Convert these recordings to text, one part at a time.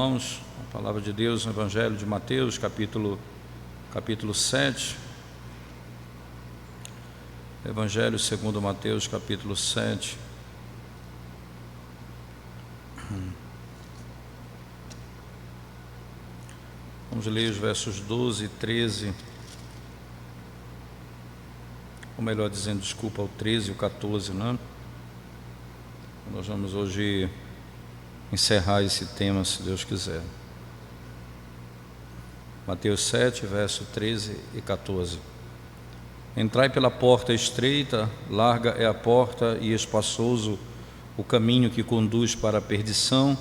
Irmãos, a palavra de Deus no Evangelho de Mateus, capítulo 7. Evangelho segundo Mateus, capítulo 7. Vamos ler os versos 12 e 13. Ou melhor dizendo, desculpa, o 13 e o 14, né? Nós vamos hoje encerrar esse tema, se Deus quiser. Mateus 7, verso 13 e 14. Entrai pela porta estreita, larga é a porta e espaçoso o caminho que conduz para a perdição,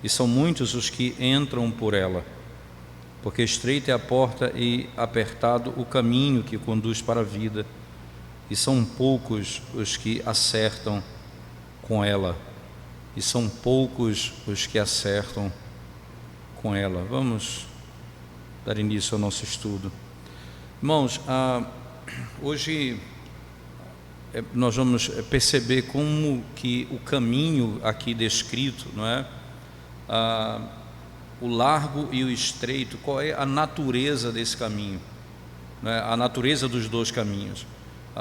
e são muitos os que entram por ela. Porque estreita é a porta e apertado o caminho que conduz para a vida, e são poucos os que acertam com ela. E são poucos os que acertam com ela. Vamos dar início ao nosso estudo. Irmãos, hoje nós vamos perceber como que o caminho aqui descrito, não é? O largo e o estreito, qual é a natureza desse caminho, não é? A natureza dos dois caminhos.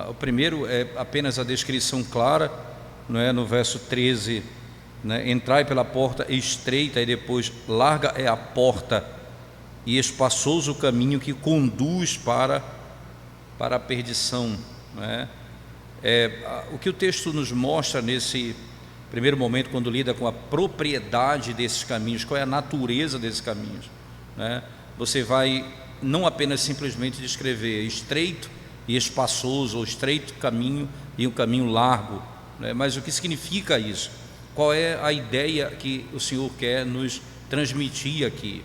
O primeiro é apenas a descrição clara, não é? No verso 13, né? Entrai pela porta estreita, e depois larga é a porta e espaçoso o caminho que conduz para a perdição, né? O que o texto nos mostra nesse primeiro momento, quando lida com a propriedade desses caminhos, qual é a natureza desses caminhos, né? Você vai não apenas simplesmente descrever estreito e espaçoso, ou estreito caminho e um caminho largo, né? Mas o que significa isso? Qual é a ideia que o Senhor quer nos transmitir aqui?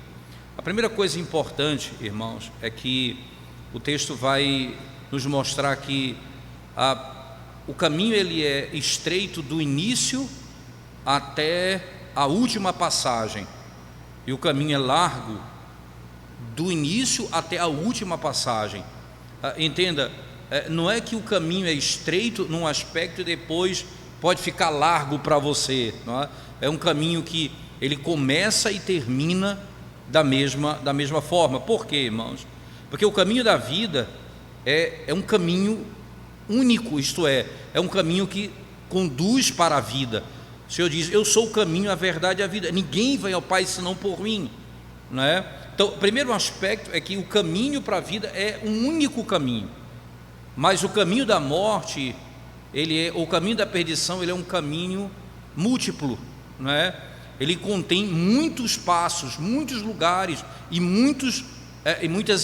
A primeira coisa importante, irmãos, é que o texto vai nos mostrar que o caminho ele é estreito do início até a última passagem, e o caminho é largo do início até a última passagem. Entenda, não é que o caminho é estreito num aspecto e depois pode ficar largo para você, não é? É um caminho que ele começa e termina da mesma forma. Por quê, irmãos? Porque o caminho da vida é um caminho único, isto é um caminho que conduz para a vida. O Senhor diz: eu sou o caminho, a verdade e a vida, ninguém vai ao Pai senão por mim, não é? Então, o primeiro aspecto é que o caminho para a vida é um único caminho, mas o caminho da morte, o caminho da perdição, ele é um caminho múltiplo, não é? Ele contém muitos passos, muitos lugares e muitas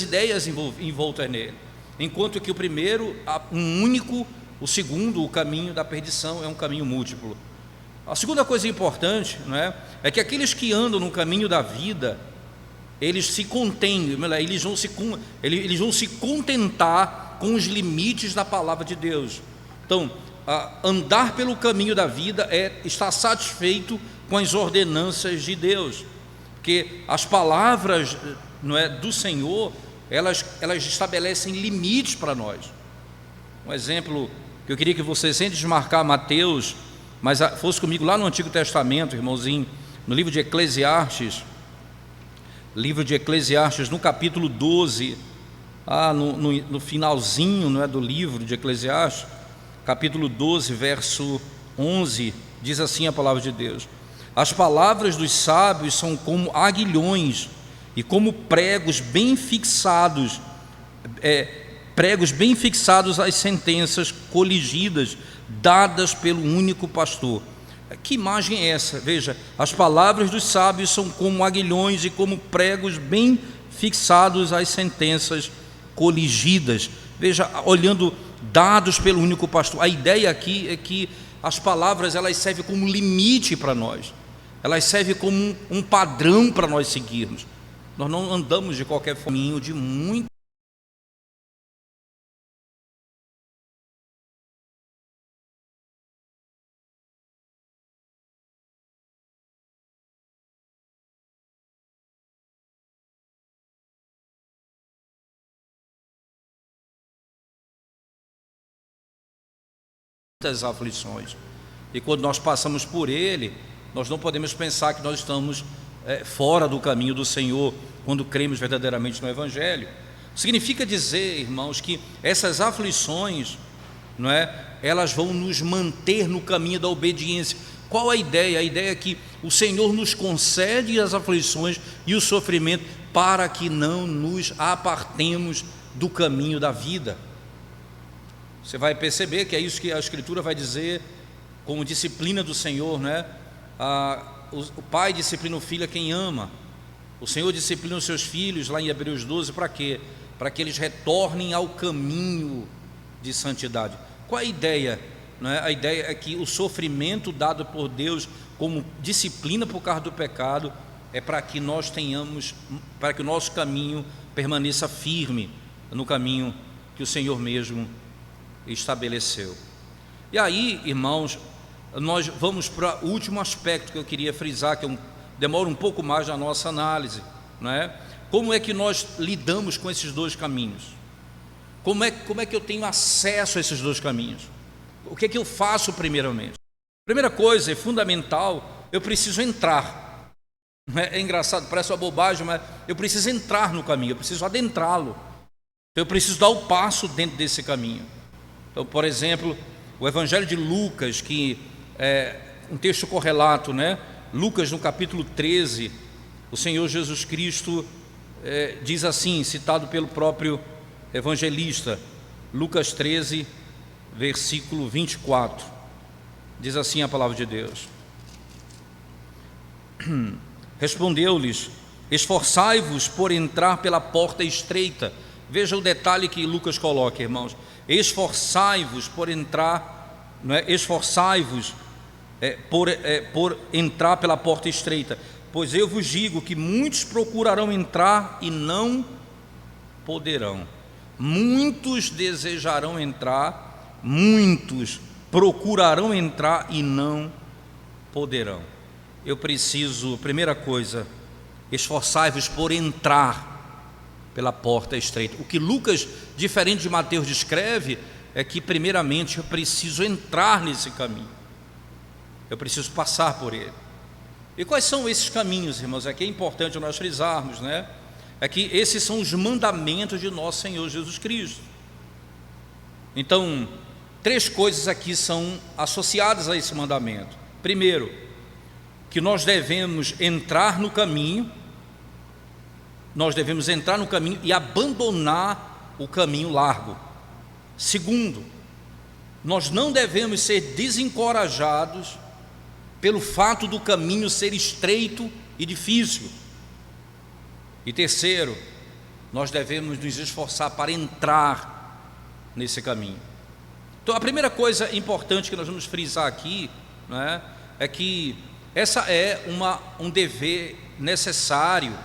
ideias envoltas nele. Enquanto que o primeiro, um único, o segundo, o caminho da perdição, é um caminho múltiplo. A segunda coisa importante, não é? É que aqueles que andam no caminho da vida, eles se contêm, eles vão se contentar com os limites da palavra de Deus. Então, andar pelo caminho da vida é estar satisfeito com as ordenanças de Deus, porque as palavras, não é, do Senhor, elas estabelecem limites para nós. Um exemplo que eu queria que você, sem desmarcar Mateus, mas fosse comigo lá no Antigo Testamento, irmãozinho, no livro de Eclesiastes, no capítulo 12, no finalzinho, não é, do livro de Eclesiastes, capítulo 12, verso 11, diz assim a palavra de Deus: as palavras dos sábios são como aguilhões e como pregos bem fixados às sentenças coligidas, dadas pelo único pastor. Que imagem é essa? Veja, as palavras dos sábios são como aguilhões e como pregos bem fixados às sentenças coligidas. Veja, olhando, dados pelo único pastor. A ideia aqui é que as palavras, elas servem como limite para nós, elas servem como um padrão para nós seguirmos. Nós não andamos de qualquer caminho, de muitas aflições, e quando nós passamos por ele, nós não podemos pensar que nós estamos fora do caminho do Senhor, quando cremos verdadeiramente no Evangelho. Significa dizer, irmãos, que essas aflições, não é, elas vão nos manter no caminho da obediência. Qual a ideia? A ideia é que o Senhor nos concede as aflições e o sofrimento para que não nos apartemos do caminho da vida. Você vai perceber que é isso que a Escritura vai dizer como disciplina do Senhor, né? O pai disciplina o filho a quem ama. O Senhor disciplina os seus filhos, lá em Hebreus 12, para quê? Para que eles retornem ao caminho de santidade. Qual a ideia? Não é? A ideia é que o sofrimento dado por Deus como disciplina por causa do pecado é para que nós tenhamos, para que o nosso caminho permaneça firme no caminho que o Senhor mesmo estabeleceu. E aí, irmãos, nós vamos para o último aspecto que eu queria frisar, que demora um pouco mais na nossa análise, não é? Como é que nós lidamos com esses dois caminhos? Como é que eu tenho acesso a esses dois caminhos? O que é que eu faço primeiramente? Primeira coisa, é fundamental, eu preciso entrar. É engraçado, parece uma bobagem, mas eu preciso entrar no caminho, eu preciso adentrá-lo. Eu preciso dar o passo dentro desse caminho. Então, por exemplo, o Evangelho de Lucas, que é um texto correlato, né? Lucas, no capítulo 13, o Senhor Jesus Cristo diz assim, citado pelo próprio evangelista, Lucas 13, versículo 24, diz assim a palavra de Deus: respondeu-lhes: esforçai-vos por entrar pela porta estreita. Veja o detalhe que Lucas coloca, irmãos: esforçai-vos por entrar, não é? Esforçai-vos por entrar pela porta estreita, pois eu vos digo que muitos procurarão entrar e não poderão. Muitos desejarão entrar, muitos procurarão entrar e não poderão. Eu preciso, primeira coisa, esforçai-vos por entrar pela porta estreita. O que Lucas, diferente de Mateus, descreve é que primeiramente eu preciso entrar nesse caminho, eu preciso passar por ele. E quais são esses caminhos, irmãos? Aqui é importante nós frisarmos, né? É que esses são os mandamentos de nosso Senhor Jesus Cristo. Então, três coisas aqui são associadas a esse mandamento. Primeiro, que nós devemos entrar no caminho, e abandonar o caminho largo. Segundo, nós não devemos ser desencorajados pelo fato do caminho ser estreito e difícil. E terceiro, nós devemos nos esforçar para entrar nesse caminho. Então, a primeira coisa importante que nós vamos frisar aqui, né, é que essa é um dever necessário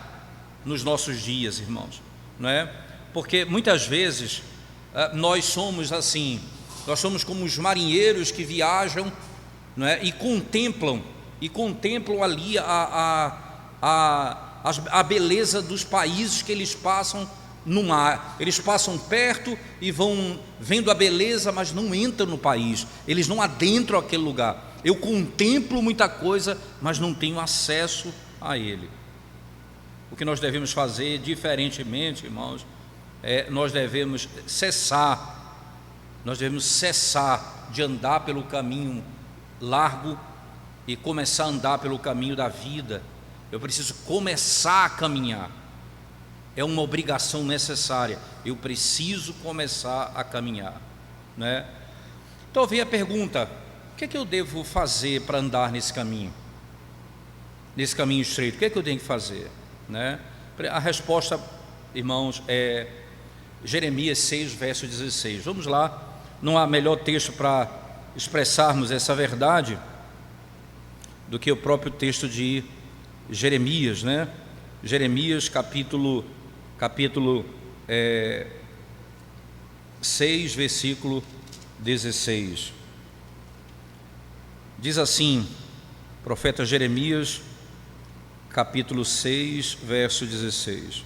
nos nossos dias, irmãos, não é? Porque muitas vezes nós somos assim, nós somos como os marinheiros que viajam, não é? E contemplam ali a beleza dos países que eles passam no mar. Eles passam perto e vão vendo a beleza, mas não entram no país, eles não adentram aquele lugar. Eu contemplo muita coisa, mas não tenho acesso a ele. O que nós devemos fazer, diferentemente, irmãos, nós devemos cessar de andar pelo caminho largo e começar a andar pelo caminho da vida. Eu preciso começar a caminhar, é uma obrigação necessária, eu preciso começar a caminhar, né? Então vem a pergunta: o que é que eu devo fazer para andar nesse caminho estreito? O que é que eu tenho que fazer, né? A resposta, irmãos, é Jeremias 6, verso 16. Vamos lá, não há melhor texto para expressarmos essa verdade do que o próprio texto de Jeremias, né? Jeremias capítulo 6, versículo 16. Diz assim, profeta Jeremias, capítulo 6, verso 16.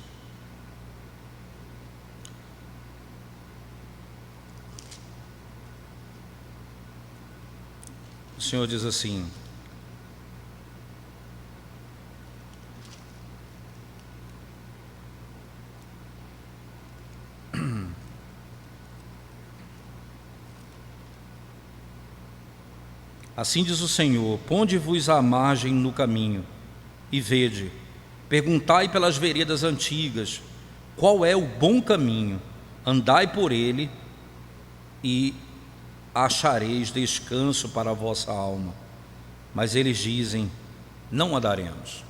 O Senhor diz assim: Assim diz o Senhor: ponde-vos à margem no caminho, e vede, perguntai pelas veredas antigas, qual é o bom caminho, andai por ele, e achareis descanso para a vossa alma. Mas eles dizem: não andaremos.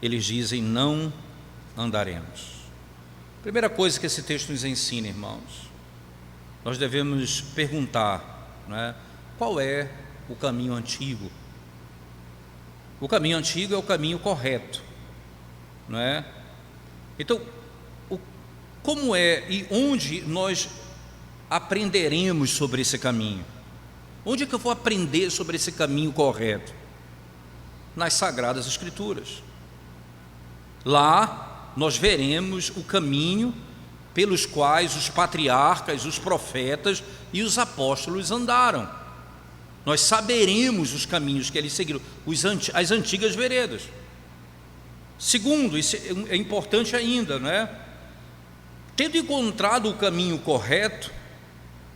Eles dizem: não andaremos. Primeira coisa que esse texto nos ensina, irmãos, nós devemos perguntar, não é, qual é o caminho antigo? O caminho antigo é o caminho correto, não é? Então, como é e onde nós aprenderemos sobre esse caminho? Onde é que eu vou aprender sobre esse caminho correto? Nas Sagradas Escrituras. Lá nós veremos o caminho pelos quais os patriarcas, os profetas e os apóstolos andaram. Nós saberemos os caminhos que eles seguiram, as antigas veredas. Segundo, isso é importante ainda, não é? Tendo encontrado o caminho correto,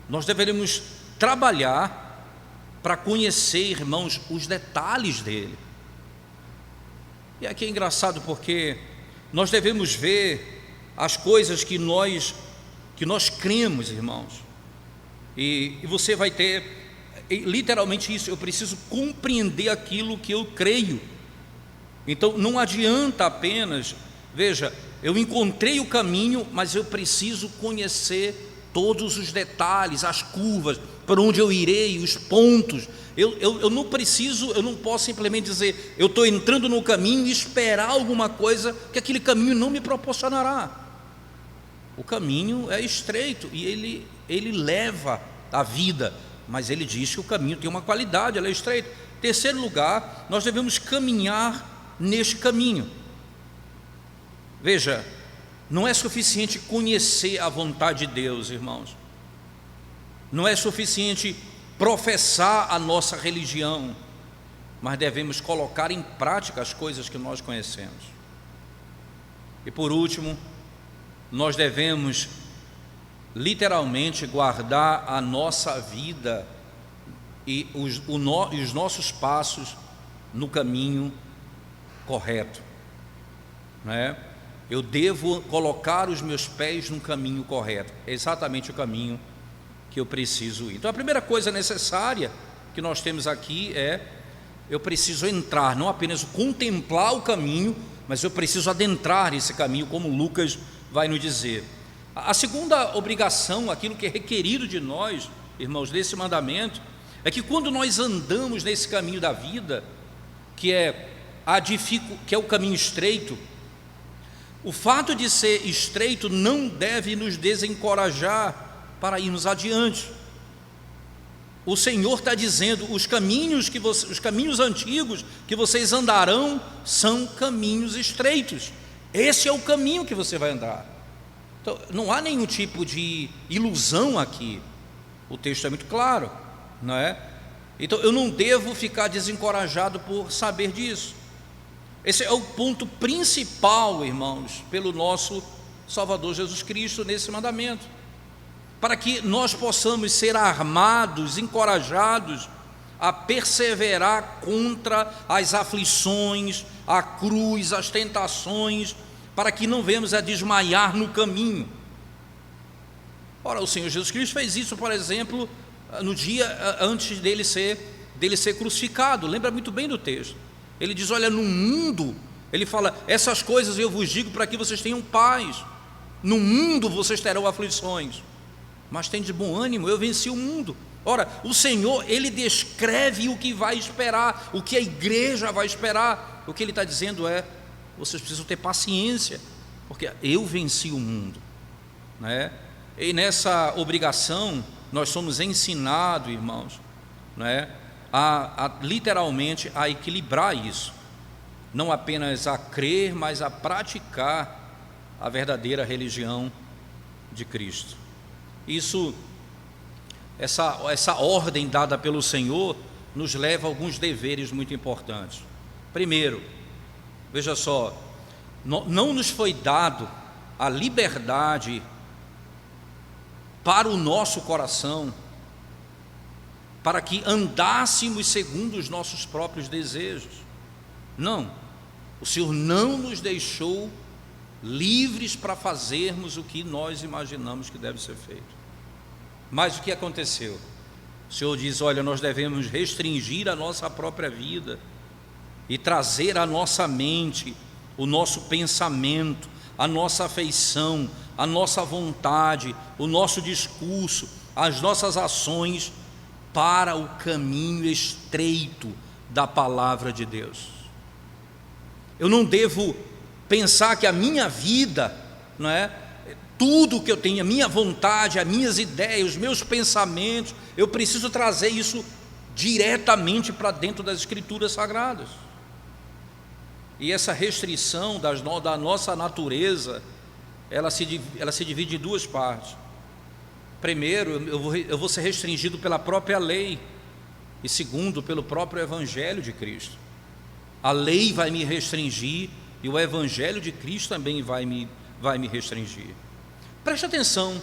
nós deveremos trabalhar para conhecer, irmãos, os detalhes dele. E aqui é engraçado porque nós devemos ver as coisas que nós cremos, irmãos. E você vai ter literalmente isso: eu preciso compreender aquilo que eu creio. Então não adianta apenas, veja, eu encontrei o caminho, mas eu preciso conhecer todos os detalhes, as curvas, para onde eu irei, os pontos. Eu não posso simplesmente dizer, eu estou entrando no caminho e esperar alguma coisa que aquele caminho não me proporcionará. O caminho é estreito e ele leva a vida, mas ele diz que o caminho tem uma qualidade, ele é estreito. Terceiro lugar, nós devemos caminhar neste caminho. Veja, não é suficiente conhecer a vontade de Deus, irmãos. Não é suficiente professar a nossa religião, mas devemos colocar em prática as coisas que nós conhecemos. E por último, nós devemos literalmente guardar a nossa vida e os nossos passos no caminho correto, não é? Eu devo colocar os meus pés no caminho correto, é exatamente o caminho que eu preciso ir. Então a primeira coisa necessária que nós temos aqui é: eu preciso entrar, não apenas contemplar o caminho, mas eu preciso adentrar esse caminho, como Lucas vai nos dizer. A segunda obrigação, aquilo que é requerido de nós, irmãos, desse mandamento, é que quando nós andamos nesse caminho da vida, que é o caminho estreito, o fato de ser estreito não deve nos desencorajar para irmos adiante. O Senhor está dizendo: os caminhos antigos que vocês andarão são caminhos estreitos. Esse é o caminho que você vai andar. Então, não há nenhum tipo de ilusão aqui. O texto é muito claro, não é? Então eu não devo ficar desencorajado por saber disso. Esse é o ponto principal, irmãos, pelo nosso Salvador Jesus Cristo nesse mandamento, para que nós possamos ser armados, encorajados a perseverar contra as aflições, a cruz, as tentações, para que não venhamos a desmaiar no caminho. Ora, o Senhor Jesus Cristo fez isso, por exemplo, no dia antes dele ser crucificado. Lembra muito bem do texto. Ele diz: olha, no mundo, ele fala, essas coisas eu vos digo para que vocês tenham paz. No mundo vocês terão aflições, mas tem de bom ânimo, eu venci o mundo. Ora, o Senhor, ele descreve o que vai esperar, o que a igreja vai esperar. O que ele está dizendo é: vocês precisam ter paciência, porque eu venci o mundo, né? E nessa obrigação nós somos ensinados, irmãos, né, literalmente a equilibrar isso, não apenas a crer, mas a praticar a verdadeira religião de Cristo. Essa ordem dada pelo Senhor nos leva a alguns deveres muito importantes. Primeiro, veja só, não nos foi dado a liberdade para o nosso coração para que andássemos segundo os nossos próprios desejos. Não, o Senhor não nos deixou livres para fazermos o que nós imaginamos que deve ser feito. Mas o que aconteceu? O Senhor diz: olha, nós devemos restringir a nossa própria vida e trazer à nossa mente o nosso pensamento, a nossa afeição, a nossa vontade, o nosso discurso, as nossas ações para o caminho estreito da palavra de Deus. Eu não devo pensar que a minha vida, não é, tudo que eu tenho, a minha vontade, as minhas ideias, os meus pensamentos, eu preciso trazer isso diretamente para dentro das Escrituras Sagradas. E essa restrição da nossa natureza, ela se divide em duas partes. Primeiro, eu vou ser restringido pela própria lei, e segundo, pelo próprio Evangelho de Cristo. A lei vai me restringir e o Evangelho de Cristo também vai me restringir. Preste atenção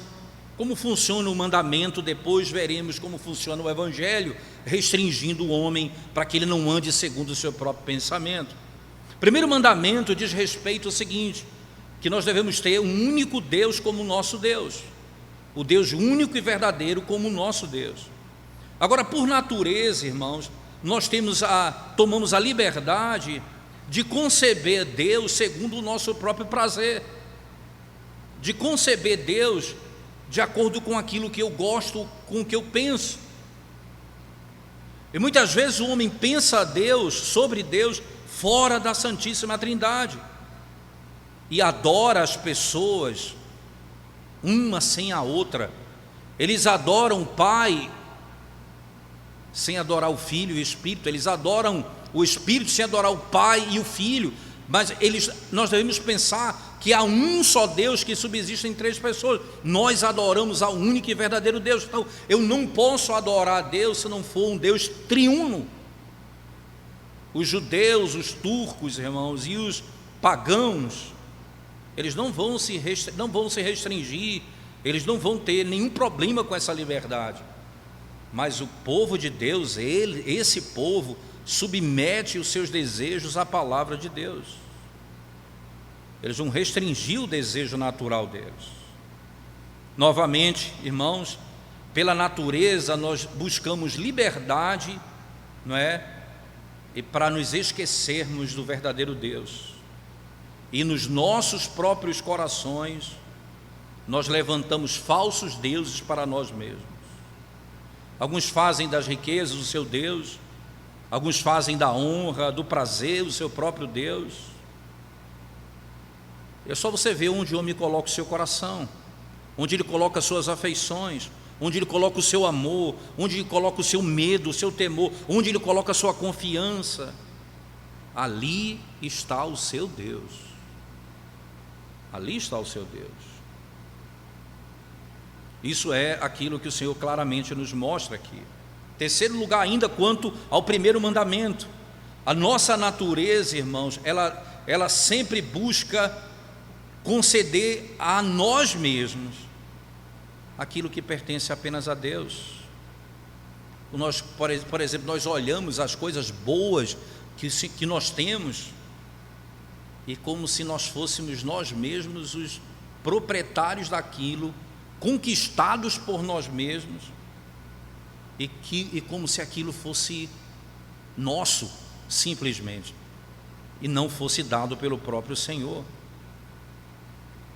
como funciona o mandamento, depois veremos como funciona o Evangelho, restringindo o homem para que ele não ande segundo o seu próprio pensamento. O primeiro mandamento diz respeito ao seguinte: que nós devemos ter um único Deus como nosso Deus, o Deus único e verdadeiro como nosso Deus. Agora, por natureza, irmãos, nós tomamos a liberdade de conceber Deus segundo o nosso próprio prazer, de conceber Deus de acordo com aquilo que eu gosto, com o que eu penso. E muitas vezes o homem pensa sobre Deus fora da Santíssima Trindade, e adora as pessoas uma sem a outra. Eles adoram o Pai sem adorar o Filho e o Espírito, eles adoram o Espírito sem adorar o Pai e o Filho, mas nós devemos pensar que há um só Deus que subsiste em três pessoas. Nós adoramos ao único e verdadeiro Deus. Então eu não posso adorar a Deus se não for um Deus triuno. Os judeus, os turcos, irmãos, e os pagãos, eles não vão se restringir, eles não vão ter nenhum problema com essa liberdade. Mas o povo de Deus, esse povo, submete os seus desejos à palavra de Deus. Eles vão restringir o desejo natural deles. Novamente, irmãos, pela natureza nós buscamos liberdade, não é? E para nos esquecermos do verdadeiro Deus. E nos nossos próprios corações nós levantamos falsos deuses para nós mesmos. Alguns fazem das riquezas o seu Deus, alguns fazem da honra, do prazer o seu próprio Deus. É só você ver onde o homem coloca o seu coração, onde ele coloca as suas afeições, onde ele coloca o seu amor, onde ele coloca o seu medo, o seu temor, onde ele coloca a sua confiança. Ali está o seu Deus. Ali está o seu Deus. Isso é aquilo que o Senhor claramente nos mostra aqui. Terceiro lugar, ainda quanto ao primeiro mandamento, a nossa natureza, irmãos, ela sempre busca conceder a nós mesmos aquilo que pertence apenas a Deus. Por exemplo, nós olhamos as coisas boas que nós temos e como se nós fôssemos nós mesmos os proprietários daquilo, conquistados por nós mesmos, e como se aquilo fosse nosso, simplesmente, e não fosse dado pelo próprio Senhor.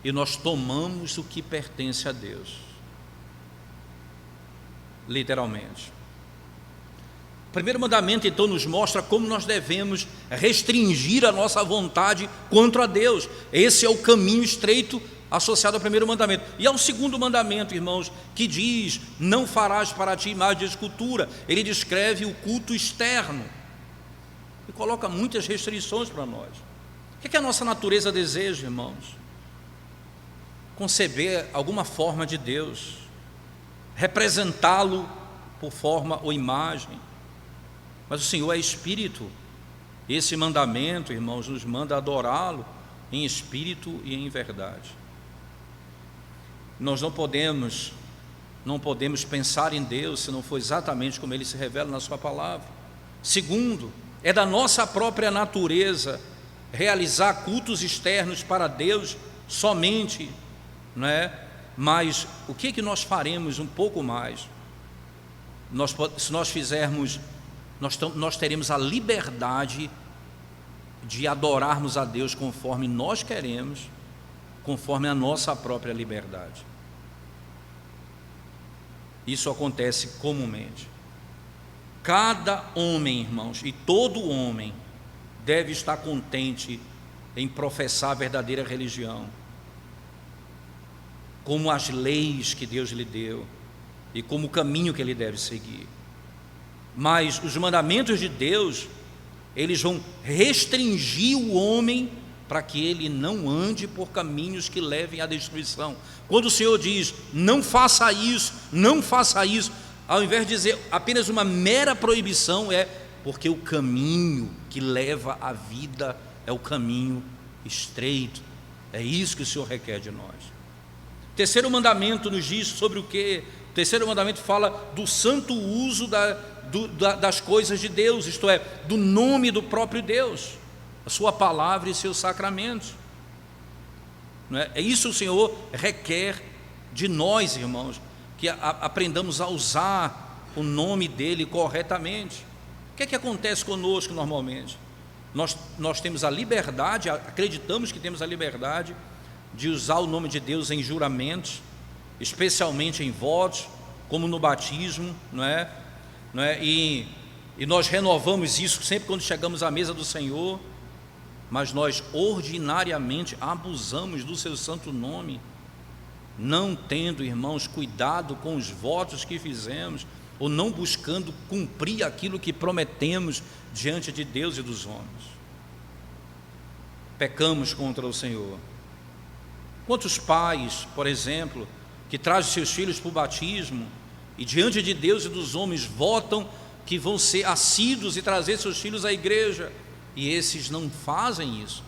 E nós tomamos o que pertence a Deus, literalmente. O primeiro mandamento então nos mostra como nós devemos restringir a nossa vontade contra Deus. Esse é o caminho estreito associado ao primeiro mandamento. E ao segundo mandamento, irmãos, que diz: não farás para ti imagem de escultura. Ele descreve o culto externo e coloca muitas restrições para nós. O que a nossa natureza deseja, irmãos? Conceber alguma forma de Deus, representá-lo por forma ou imagem. Mas o Senhor é Espírito. Esse mandamento, irmãos, nos manda adorá-lo em espírito e em verdade. Nós não podemos não podemos pensar em Deus se não for exatamente como Ele se revela na sua palavra. Segundo, é da nossa própria natureza realizar cultos externos para Deus somente, não é? Mas o que nós faremos um pouco mais? Se nós fizermos, nós teremos a liberdade de adorarmos a Deus conforme nós queremos, conforme a nossa própria liberdade. Isso acontece comumente. Cada homem, irmãos, e todo homem deve estar contente em professar a verdadeira religião, como as leis que Deus lhe deu e como o caminho que ele deve seguir. Mas os mandamentos de Deus, eles vão restringir o homem para que ele não ande por caminhos que levem à destruição. Quando o Senhor diz, não faça isso, não faça isso, ao invés de dizer apenas uma mera proibição, é porque o caminho que leva à vida é o caminho estreito. É isso que o Senhor requer de nós. O terceiro mandamento nos diz sobre o quê? O terceiro mandamento fala do santo uso das coisas de Deus, isto é, do nome do próprio Deus, a sua palavra e seus sacramentos. Não é? É isso que o Senhor requer de nós, irmãos, que aprendamos a usar o nome dEle corretamente. O que é que acontece conosco normalmente? Nós temos a liberdade, acreditamos que temos a liberdade de usar o nome de Deus em juramentos, especialmente em votos, como no batismo, não é? E nós renovamos isso sempre quando chegamos à mesa do Senhor, mas nós ordinariamente abusamos do seu santo nome, não tendo, irmãos, cuidado com os votos que fizemos, ou não buscando cumprir aquilo que prometemos diante de Deus e dos homens. Pecamos contra o Senhor. Quantos pais, por exemplo, que trazem seus filhos para o batismo e diante de Deus e dos homens votam que vão ser assíduos e trazer seus filhos à igreja, e esses não fazem isso,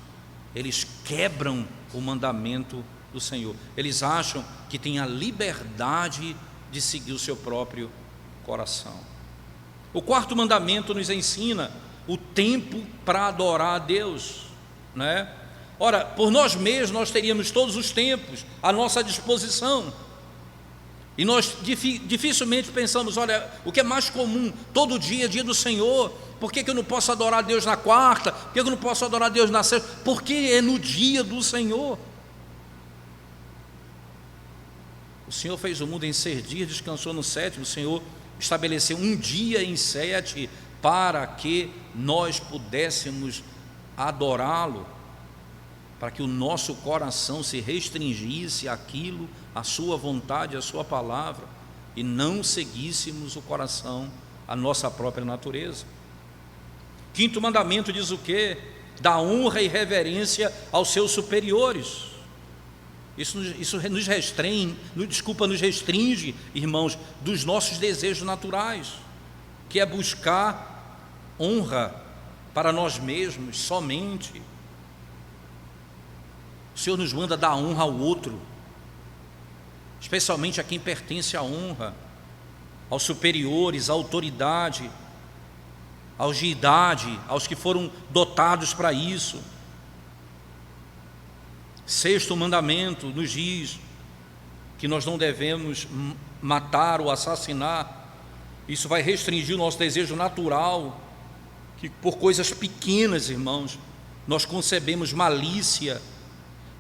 eles quebram o mandamento do Senhor, eles acham que têm a liberdade de seguir o seu próprio coração. O quarto mandamento nos ensina o tempo para adorar a Deus, né? Ora, por nós mesmos nós teríamos todos os tempos à nossa disposição, e nós dificilmente pensamos, olha, o que é mais comum, todo dia é dia do Senhor, por que eu não posso adorar a Deus na quarta, por que eu não posso adorar a Deus na sexta, porque é no dia do Senhor. O Senhor fez o mundo em 6 dias, descansou no 7º, o Senhor estabeleceu um dia em 7 para que nós pudéssemos adorá-lo, para que o nosso coração se restringisse àquilo, à sua vontade, à sua palavra, e não seguíssemos o coração, a nossa própria natureza. Quinto mandamento diz o quê? Dá honra e reverência aos seus superiores. Isso nos restringe, irmãos, dos nossos desejos naturais, que é buscar honra para nós mesmos somente. O Senhor nos manda dar honra ao outro, especialmente a quem pertence a honra, aos superiores, à autoridade, aos de idade, aos que foram dotados para isso. Sexto mandamento nos diz que nós não devemos matar ou assassinar. Isso vai restringir o nosso desejo natural, que por coisas pequenas, irmãos, nós concebemos malícia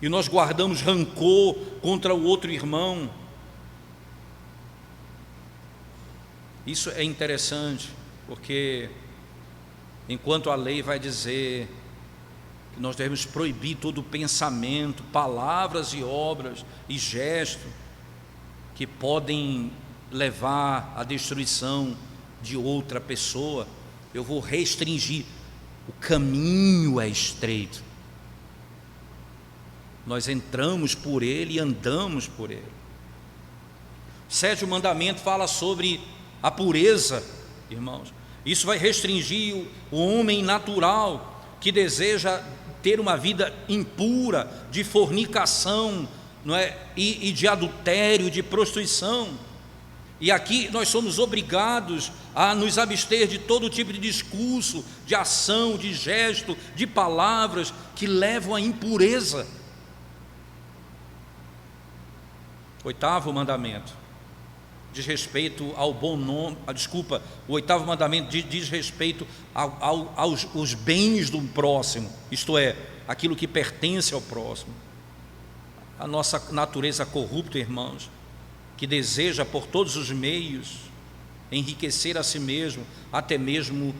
e nós guardamos rancor contra o outro irmão. Isso é interessante, porque enquanto a lei vai dizer que nós devemos proibir todo pensamento, palavras e obras e gestos que podem levar à destruição de outra pessoa, eu vou restringir. O caminho é estreito, nós entramos por ele e andamos por ele. O 7º mandamento fala sobre a pureza, irmãos. Isso vai restringir o homem natural que deseja ter uma vida impura, de fornicação, não é? E de adultério, de prostituição. E aqui nós somos obrigados a nos abster de todo tipo de discurso, de ação, de gesto, de palavras que levam à impureza. Oitavo mandamento diz respeito ao bom nome, o oitavo mandamento diz respeito aos bens do próximo, isto é, aquilo que pertence ao próximo. A nossa natureza corrupta, irmãos, que deseja por todos os meios enriquecer a si mesmo, até mesmo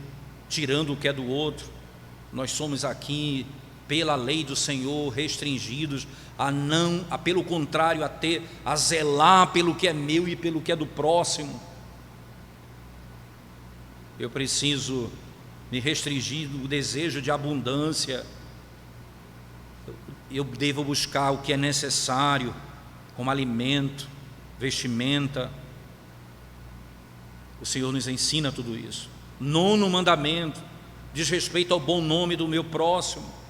tirando o que é do outro. Nós somos aqui, pela lei do Senhor, restringidos pelo contrário, a zelar pelo que é meu e pelo que é do próximo. Eu preciso me restringir do desejo de abundância. Eu devo buscar o que é necessário, como alimento, vestimenta. O Senhor nos ensina tudo isso. Nono mandamento diz respeito ao bom nome do meu próximo.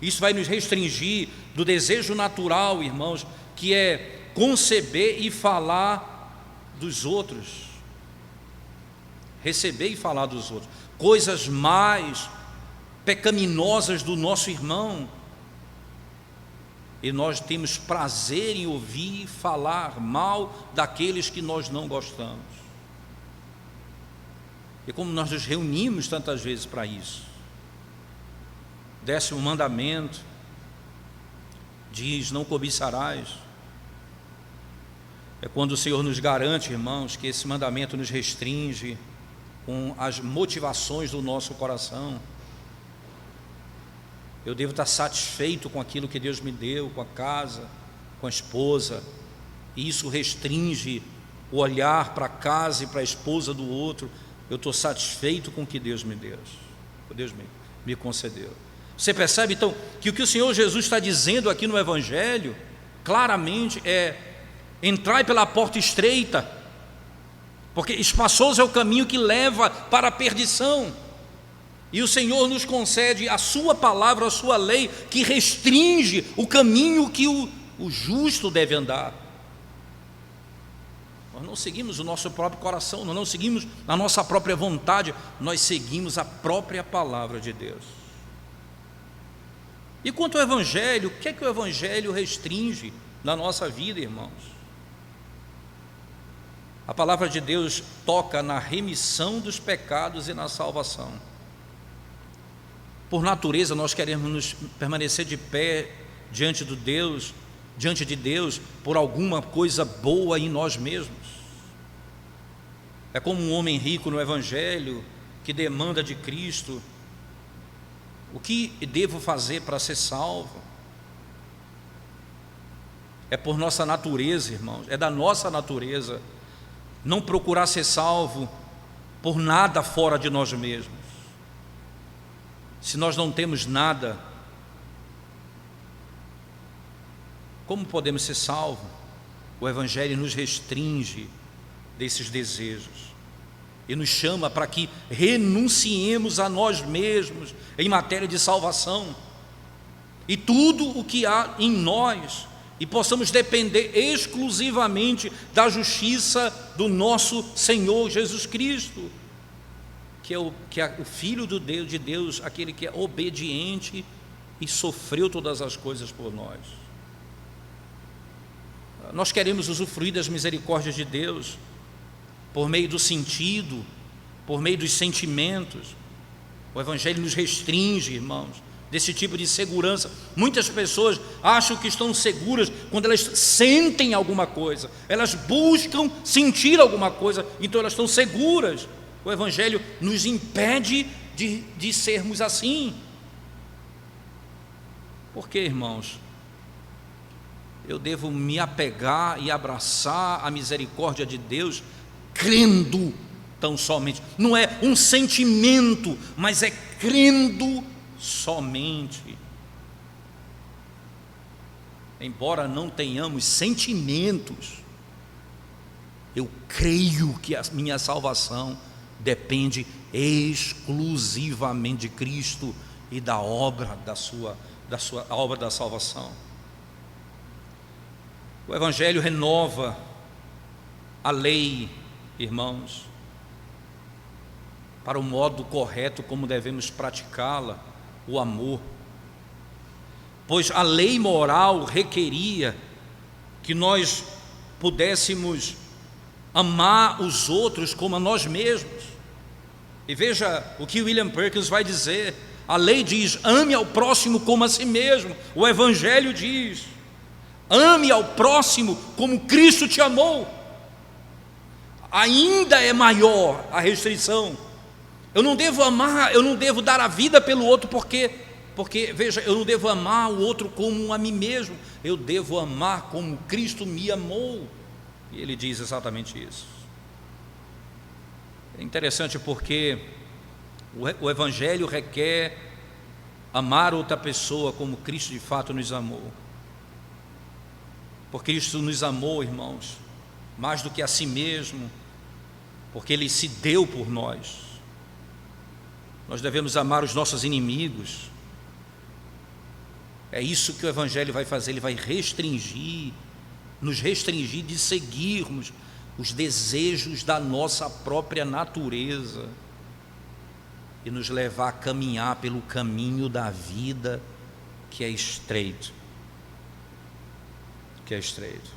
Isso vai nos restringir do desejo natural, irmãos, que é conceber e falar dos outros, receber e falar dos outros, coisas mais pecaminosas do nosso irmão. E nós temos prazer em ouvir falar mal daqueles que nós não gostamos. E como nós nos reunimos tantas vezes para isso. 10º mandamento diz: não cobiçarás. É quando o Senhor nos garante, irmãos, que esse mandamento nos restringe com as motivações do nosso coração. Eu devo estar satisfeito com aquilo que Deus me deu, com a casa, com a esposa, e isso restringe o olhar para a casa e para a esposa do outro. Eu estou satisfeito com o que Deus me deu, o Deus me concedeu. Você percebe então que o que o Senhor Jesus está dizendo aqui no Evangelho claramente é: entrai pela porta estreita, porque espaçoso é o caminho que leva para a perdição. E o Senhor nos concede a sua palavra, a sua lei, que restringe o caminho que o justo deve andar. Nós não seguimos o nosso próprio coração, nós não seguimos a nossa própria vontade, nós seguimos a própria palavra de Deus. E quanto ao Evangelho, o que é que o Evangelho restringe na nossa vida, irmãos? A palavra de Deus toca na remissão dos pecados e na salvação. Por natureza, nós queremos permanecer de pé diante de Deus, por alguma coisa boa em nós mesmos. É como um homem rico no Evangelho que demanda de Cristo: o que devo fazer para ser salvo? É por nossa natureza, irmãos, é da nossa natureza não procurar ser salvo por nada fora de nós mesmos. Se nós não temos nada, como podemos ser salvos? O Evangelho nos restringe desses desejos e nos chama para que renunciemos a nós mesmos em matéria de salvação e tudo o que há em nós, e possamos depender exclusivamente da justiça do nosso Senhor Jesus Cristo, que é o Filho de Deus, aquele que é obediente e sofreu todas as coisas por nós. Nós queremos usufruir das misericórdias de Deus por meio do sentido, por meio dos sentimentos. O Evangelho nos restringe, irmãos, desse tipo de segurança. Muitas pessoas acham que estão seguras quando elas sentem alguma coisa, elas buscam sentir alguma coisa, então elas estão seguras. O Evangelho nos impede de sermos assim. Por quê, irmãos? Eu devo me apegar e abraçar a misericórdia de Deus crendo tão somente. Não é um sentimento, mas é crendo somente. Embora não tenhamos sentimentos, eu creio que a minha salvação depende exclusivamente de Cristo e da obra da sua obra da salvação. O Evangelho renova a lei, irmãos, para o modo correto como devemos praticá-la, o amor. Pois a lei moral requeria que nós pudéssemos amar os outros como a nós mesmos. E veja o que William Perkins vai dizer: a lei diz, ame ao próximo como a si mesmo. O Evangelho diz, ame ao próximo como Cristo te amou. Ainda é maior a restrição. Eu não devo amar, eu não devo dar a vida pelo outro, porque veja, eu não devo amar o outro como a mim mesmo, eu devo amar como Cristo me amou. E ele diz exatamente isso. É interessante porque o Evangelho requer amar outra pessoa como Cristo de fato nos amou. Porque Cristo nos amou, irmãos, mais do que a si mesmo, porque Ele se deu por nós. Nós devemos amar os nossos inimigos. É isso que o Evangelho vai fazer, ele vai nos restringir de seguirmos os desejos da nossa própria natureza e nos levar a caminhar pelo caminho da vida que é estreito. Que é estreito.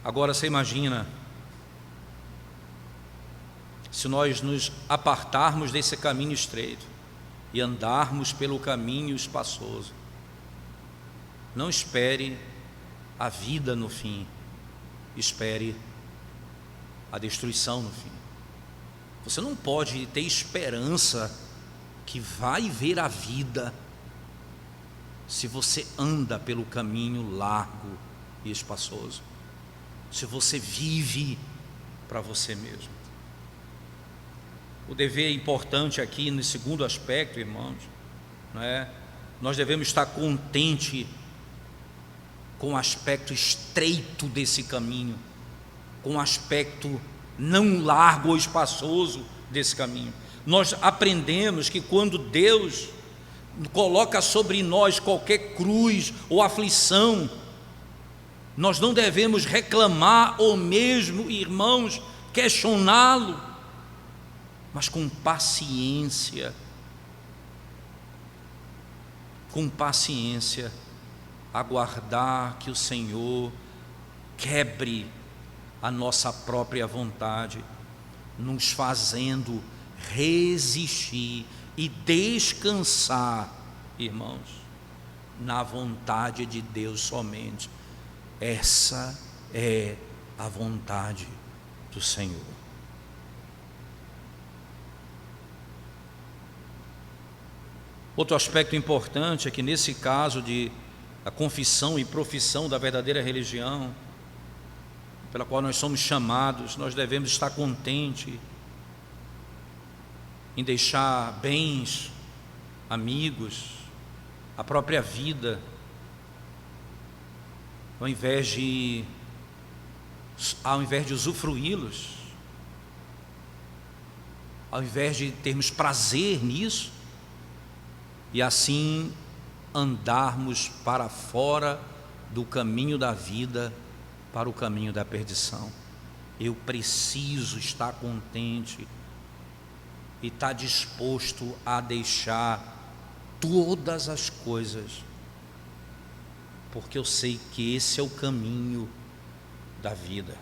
Agora você imagina se nós nos apartarmos desse caminho estreito e andarmos pelo caminho espaçoso. Não espere a vida no fim, espere a destruição no fim. Você não pode ter esperança que vai ver a vida se você anda pelo caminho largo e espaçoso, se você vive para você mesmo. O dever importante aqui no segundo aspecto, irmãos, nós devemos estar contentes com o aspecto estreito desse caminho, com o aspecto não largo ou espaçoso desse caminho. Nós aprendemos que quando Deus coloca sobre nós qualquer cruz ou aflição, nós não devemos reclamar ou mesmo, irmãos, questioná-lo, mas com paciência, aguardar que o Senhor quebre a nossa própria vontade, nos fazendo resistir e descansar, irmãos, na vontade de Deus somente. Essa é a vontade do Senhor. Outro aspecto importante é que nesse caso de a confissão e profissão da verdadeira religião, pela qual nós somos chamados, nós devemos estar contentes em deixar bens, amigos, a própria vida, ao invés de usufruí-los, ao invés de termos prazer nisso, e assim andarmos para fora do caminho da vida, para o caminho da perdição. Eu preciso estar contente e estar disposto a deixar todas as coisas, porque eu sei que esse é o caminho da vida.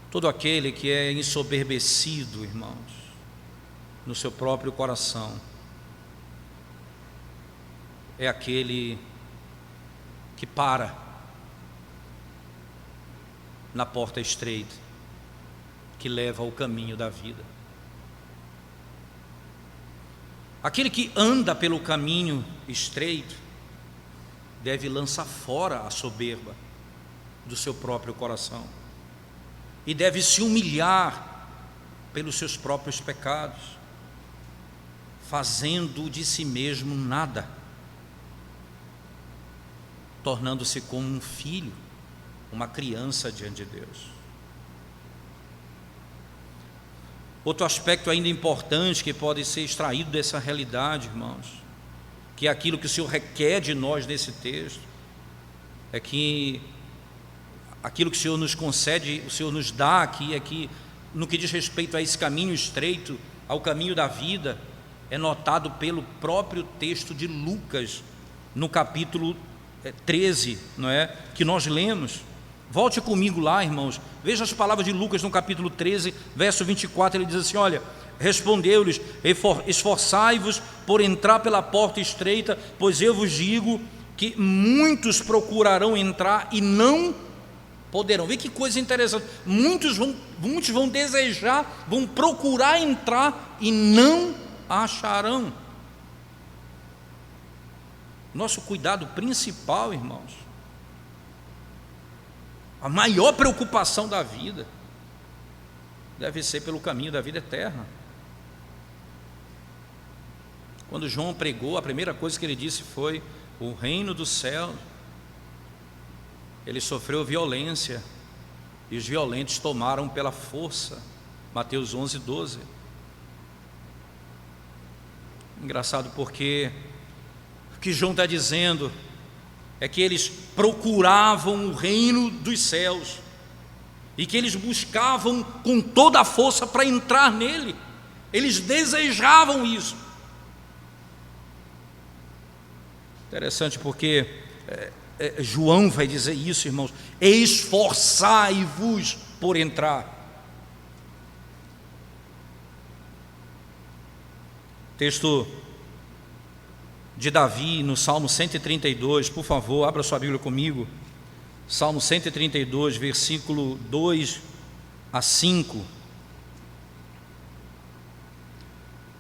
Todo aquele que é ensoberbecido, irmãos, no seu próprio coração, é aquele que para na porta estreita que leva ao caminho da vida. Aquele que anda pelo caminho estreito deve lançar fora a soberba do seu próprio coração e deve se humilhar pelos seus próprios pecados, fazendo de si mesmo nada, tornando-se como um filho, uma criança diante de Deus. Outro aspecto ainda importante que pode ser extraído dessa realidade, irmãos, que é aquilo que o Senhor requer de nós nesse texto, é que aquilo que o Senhor nos concede, o Senhor nos dá aqui, é que no que diz respeito a esse caminho estreito, ao caminho da vida, é notado pelo próprio texto de Lucas, no capítulo 13, não é? Que nós lemos. Volte comigo lá, irmãos, veja as palavras de Lucas no capítulo 13, verso 24, ele diz assim: olha, respondeu-lhes: esforçai-vos por entrar pela porta estreita, pois eu vos digo que muitos procurarão entrar e não poderão. Vê que coisa interessante, muitos vão desejar, vão procurar entrar e não acharão. Nosso cuidado principal, irmãos, a maior preocupação da vida deve ser pelo caminho da vida eterna. Quando João pregou, a primeira coisa que ele disse foi: o reino do céu, ele sofreu violência e os violentos tomaram pela força. Mateus 11, 12. Engraçado, porque o que João está dizendo é que eles procuravam o reino dos céus e que eles buscavam com toda a força para entrar nele, eles desejavam isso. Interessante, porque João vai dizer isso, irmãos: esforçai-vos por entrar. Texto de Davi no Salmo 132, por favor, abra sua Bíblia comigo. Salmo 132, versículo 2 a 5.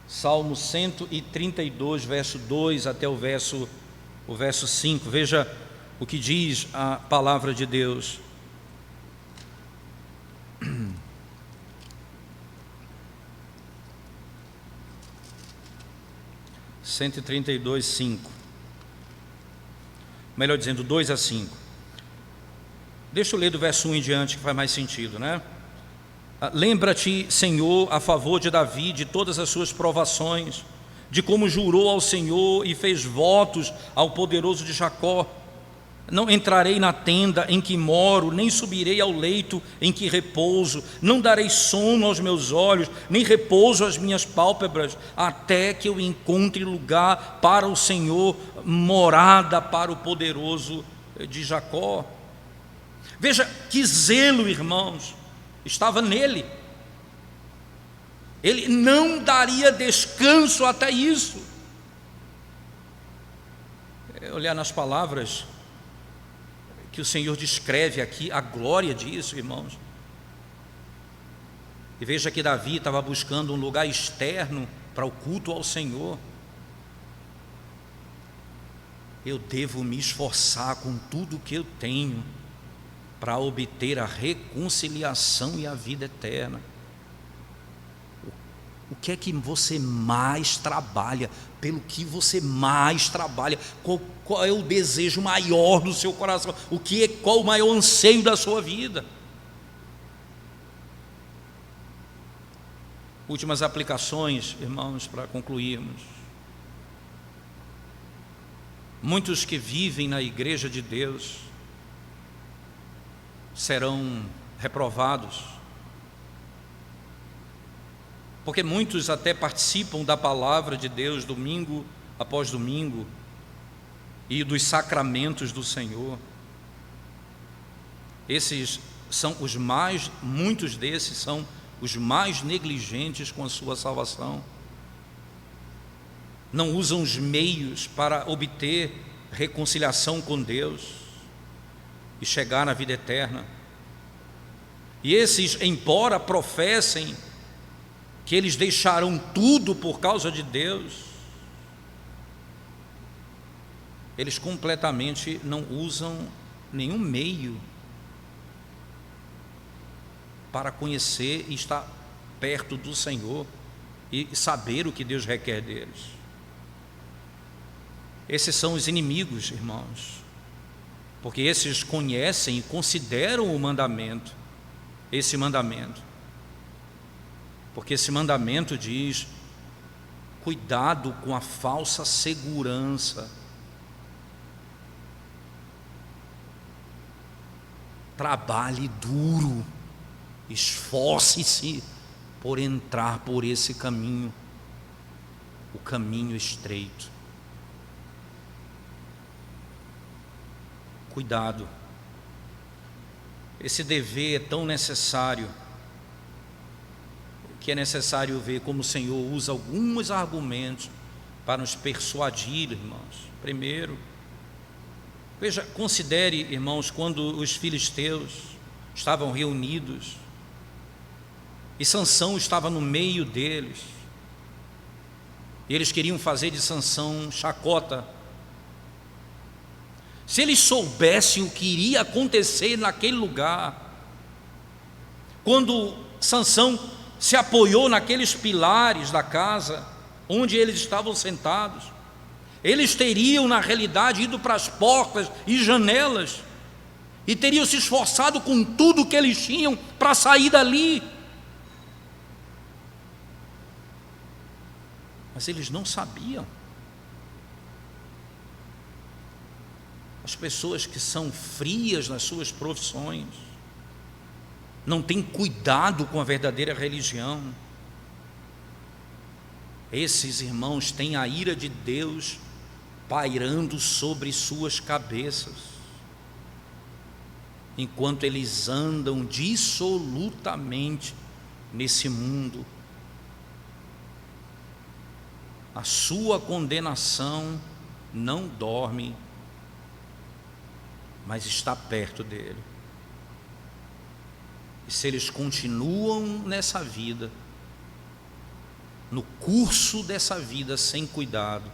Salmo 132, verso 2 até o verso 5. Veja o que diz a palavra de Deus. Cento e 132, 5. Melhor dizendo, 2 a 5. Deixa eu ler do verso 1 em diante, que faz mais sentido, né? Lembra-te, Senhor, a favor de Davi, de todas as suas provações, de como jurou ao Senhor e fez votos ao poderoso de Jacó: não entrarei na tenda em que moro, nem subirei ao leito em que repouso, não darei sono aos meus olhos, nem repouso às minhas pálpebras, até que eu encontre lugar para o Senhor, morada para o poderoso de Jacó. Veja que zelo, irmãos, estava nele. Ele não daria descanso até isso. Olhar nas palavras que o Senhor descreve aqui, a glória disso, irmãos. E veja que Davi estava buscando um lugar externo para o culto ao Senhor. Eu devo me esforçar com tudo que eu tenho para obter a reconciliação e a vida eterna. O que é que você mais trabalha? Pelo que você mais trabalha? Qual é o desejo maior do seu coração? Qual o maior anseio da sua vida? Últimas aplicações, irmãos, para concluirmos. Muitos que vivem na igreja de Deus serão reprovados, porque muitos até participam da palavra de Deus domingo após domingo e dos sacramentos do Senhor. Muitos desses são os mais negligentes com a sua salvação. Não usam os meios para obter reconciliação com Deus e chegar na vida eterna. E esses, embora professem que eles deixarão tudo por causa de Deus, eles completamente não usam nenhum meio para conhecer e estar perto do Senhor e saber o que Deus requer deles. Esses são os inimigos, irmãos, porque esses conhecem e consideram o mandamento, esse mandamento. Porque esse mandamento diz: Cuidado com a falsa segurança. Trabalhe duro, esforce-se por entrar por esse caminho, o caminho estreito. Cuidado. Esse dever é tão necessário, que é necessário ver como o Senhor usa alguns argumentos para nos persuadir, irmãos. Primeiro, veja, considere, irmãos, quando os filisteus estavam reunidos e Sansão estava no meio deles, e eles queriam fazer de Sansão chacota. Se eles soubessem o que iria acontecer naquele lugar, quando Sansão se apoiou naqueles pilares da casa onde eles estavam sentados, eles teriam na realidade ido para as portas e janelas e teriam se esforçado com tudo que eles tinham para sair dali. Mas eles não sabiam. As pessoas que são frias nas suas profissões, não têm cuidado com a verdadeira religião, esses irmãos têm a ira de Deus pairando sobre suas cabeças, enquanto eles andam dissolutamente nesse mundo. A sua condenação não dorme, mas está perto dele. E se eles continuam nessa vida, no curso dessa vida sem cuidado,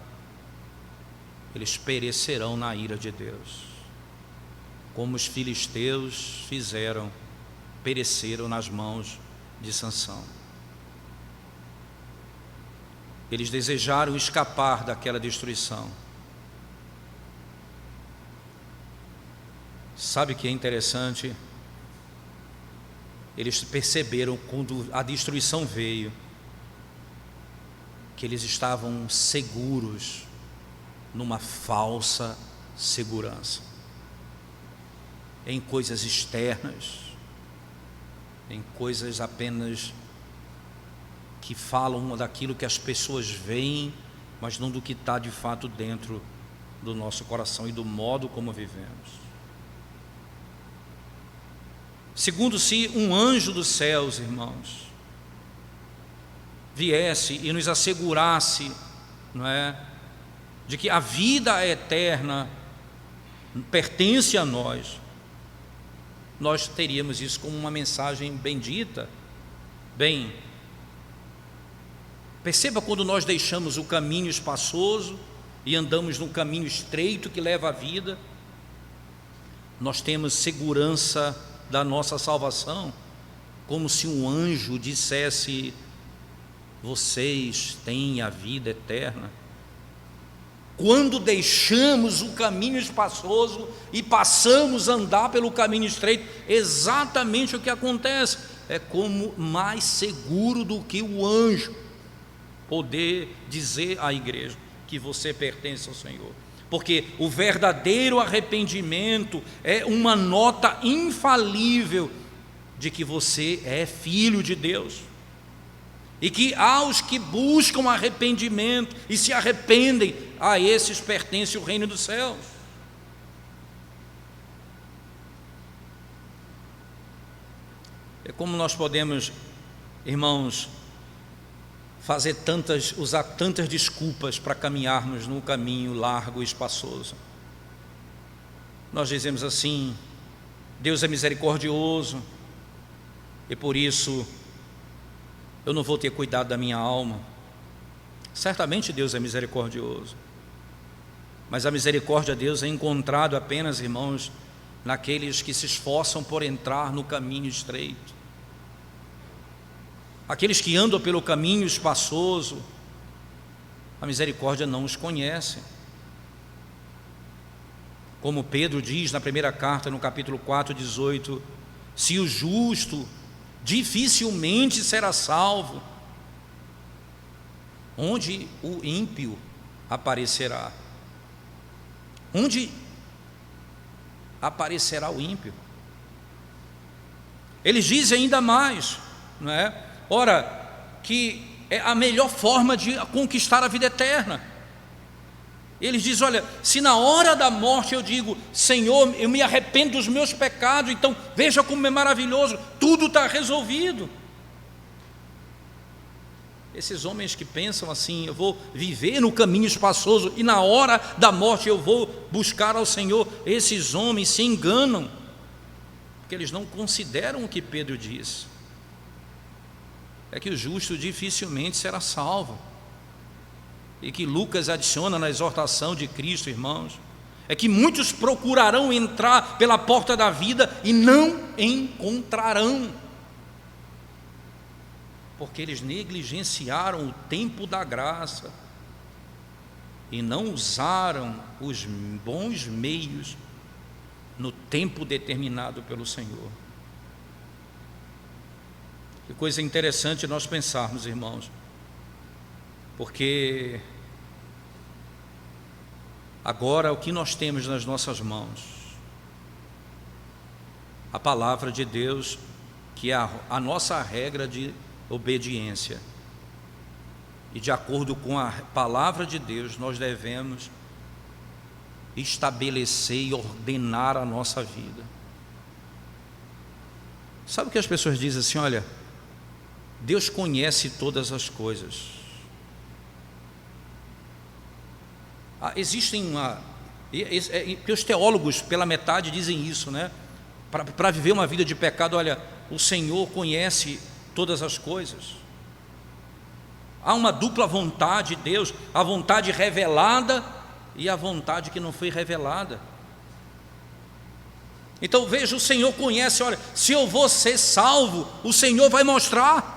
eles perecerão na ira de Deus, como os filisteus fizeram, pereceram nas mãos de Sansão. Eles desejaram escapar daquela destruição. Sabe o que é interessante? Eles perceberam, quando a destruição veio, que eles estavam seguros numa falsa segurança, em coisas externas, em coisas apenas que falam daquilo que as pessoas veem, mas não do que está de fato dentro do nosso coração e do modo como vivemos. Segundo, se um anjo dos céus, irmãos, viesse e nos assegurasse, não é, de que a vida eterna pertence a nós, nós teríamos isso como uma mensagem bendita. Bem, perceba quando nós deixamos o caminho espaçoso e andamos no caminho estreito que leva à vida, nós temos segurança da nossa salvação, como se um anjo dissesse: vocês têm a vida eterna. Quando deixamos o caminho espaçoso e passamos a andar pelo caminho estreito, exatamente o que acontece, é como mais seguro do que o anjo poder dizer à igreja que você pertence ao Senhor. Porque o verdadeiro arrependimento é uma nota infalível de que você é filho de Deus, e que aos que buscam arrependimento e se arrependem, a esses pertence o reino dos céus. É como nós podemos, irmãos, usar tantas desculpas para caminharmos num caminho largo e espaçoso. Nós dizemos assim: Deus é misericordioso e por isso eu não vou ter cuidado da minha alma. Certamente Deus é misericordioso, mas a misericórdia de Deus é encontrado apenas, irmãos, naqueles que se esforçam por entrar no caminho estreito. Aqueles que andam pelo caminho espaçoso, a misericórdia não os conhece. Como Pedro diz na primeira carta, no capítulo 4, 18: se o justo dificilmente será salvo, onde o ímpio aparecerá. Onde aparecerá o ímpio? Eles dizem ainda mais, não é? Ora, que é a melhor forma de conquistar a vida eterna. Eles dizem: olha, se na hora da morte eu digo, Senhor, eu me arrependo dos meus pecados, então veja como é maravilhoso, tudo está resolvido. Esses homens que pensam assim: eu vou viver no caminho espaçoso e na hora da morte eu vou buscar ao Senhor, esses homens se enganam, porque eles não consideram o que Pedro diz, é que o justo dificilmente será salvo, e que Lucas adiciona na exortação de Cristo, irmãos, é que muitos procurarão entrar pela porta da vida e não encontrarão, porque eles negligenciaram o tempo da graça e não usaram os bons meios no tempo determinado pelo Senhor. Que coisa interessante nós pensarmos, irmãos, porque agora o que nós temos nas nossas mãos? A palavra de Deus, que é a nossa regra de obediência, e de acordo com a palavra de Deus nós devemos estabelecer e ordenar a nossa vida. Sabe o que as pessoas dizem assim? olha, Deus conhece todas as coisas. Existem que os teólogos pela metade dizem isso, né? Para viver uma vida de pecado, olha, o Senhor conhece todas as coisas. Há uma dupla vontade de Deus, a vontade revelada e a vontade que não foi revelada. Então veja, o Senhor conhece, olha, se eu vou ser salvo, o Senhor vai mostrar.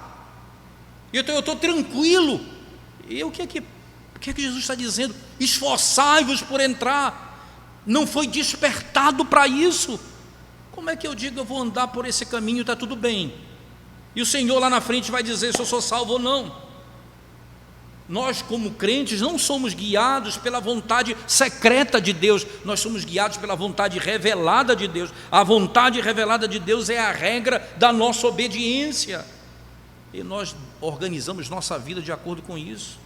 Então eu estou tranquilo. E o que é que Jesus está dizendo? Esforçai-vos por entrar. Não foi despertado para isso. Como é que eu digo, eu vou andar por esse caminho, está tudo bem, e o Senhor lá na frente vai dizer se eu sou salvo ou não? Nós, como crentes, não somos guiados pela vontade secreta de Deus, nós somos guiados pela vontade revelada de Deus. A vontade revelada de Deus é a regra da nossa obediência, e nós organizamos nossa vida de acordo com isso.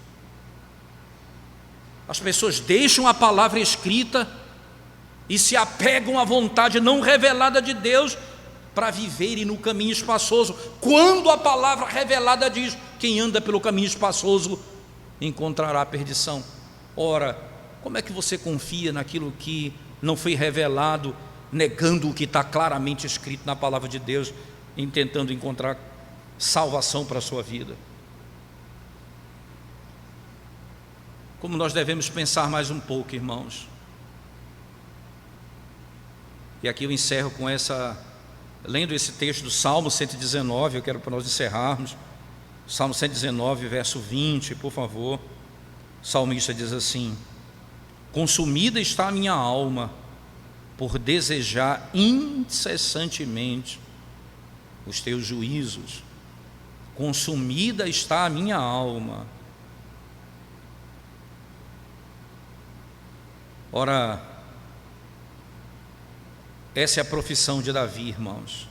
As pessoas deixam a palavra escrita e se apegam à vontade não revelada de Deus para viverem no caminho espaçoso, quando a palavra revelada diz: quem anda pelo caminho espaçoso encontrará a perdição. Ora, como é que você confia naquilo que não foi revelado, negando o que está claramente escrito na palavra de Deus, e tentando encontrar salvação para a sua vida? Como nós devemos pensar mais um pouco, irmãos. E aqui eu encerro com lendo esse texto do Salmo 119, eu quero para nós encerrarmos. Salmo 119, verso 20, por favor. O salmista diz assim: consumida está a minha alma, por desejar incessantemente os teus juízos. Consumida está a minha alma. Ora, essa é a profissão de Davi, irmãos,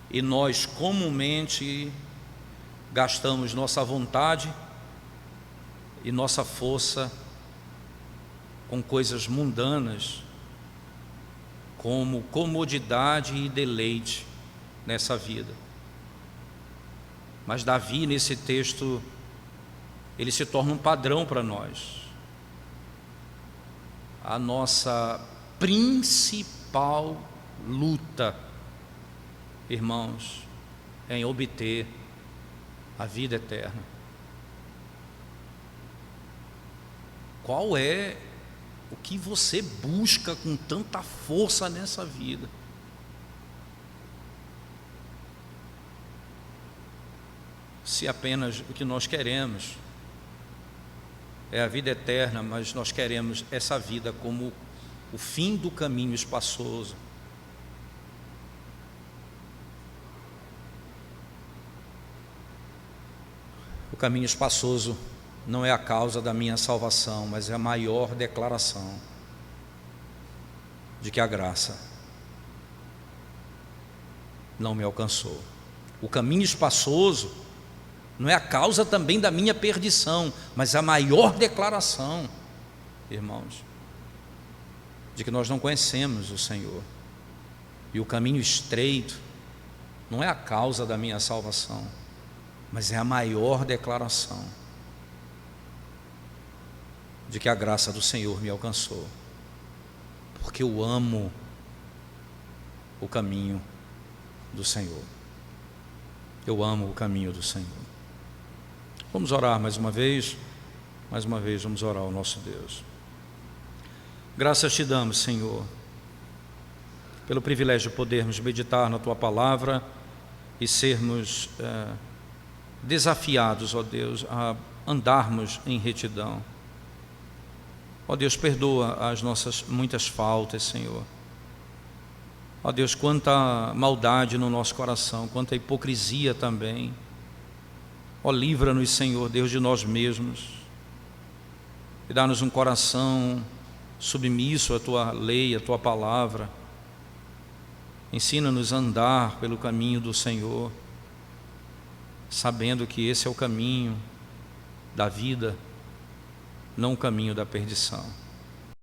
e nós comumente gastamos nossa vontade e nossa força com coisas mundanas, como comodidade e deleite nessa vida. Mas Davi, nesse texto, ele se torna um padrão para nós. A nossa principal luta, irmãos, é em obter a vida eterna. Qual é o que você busca com tanta força nessa vida? Se apenas o que nós queremos é a vida eterna, mas nós queremos essa vida como o fim do caminho espaçoso, o caminho espaçoso não é a causa da minha salvação, mas é a maior declaração de que a graça não me alcançou. O caminho espaçoso não é a causa também da minha perdição, mas a maior declaração, irmãos, de que nós não conhecemos o Senhor. E o caminho estreito não é a causa da minha salvação, mas é a maior declaração de que a graça do Senhor me alcançou, porque eu amo o caminho do Senhor. Eu amo o caminho do Senhor. Vamos orar mais uma vez vamos orar ao nosso Deus. Graças te damos, Senhor, pelo privilégio de podermos meditar na Tua Palavra e sermos desafiados, ó Deus, a andarmos em retidão. Ó Deus, perdoa as nossas muitas faltas, Senhor. Ó Deus, quanta maldade no nosso coração, quanta hipocrisia também. Ó, livra-nos, Senhor Deus, de nós mesmos e dá-nos um coração submisso à Tua lei, à Tua palavra. Ensina-nos a andar pelo caminho do Senhor, sabendo que esse é o caminho da vida, não o caminho da perdição.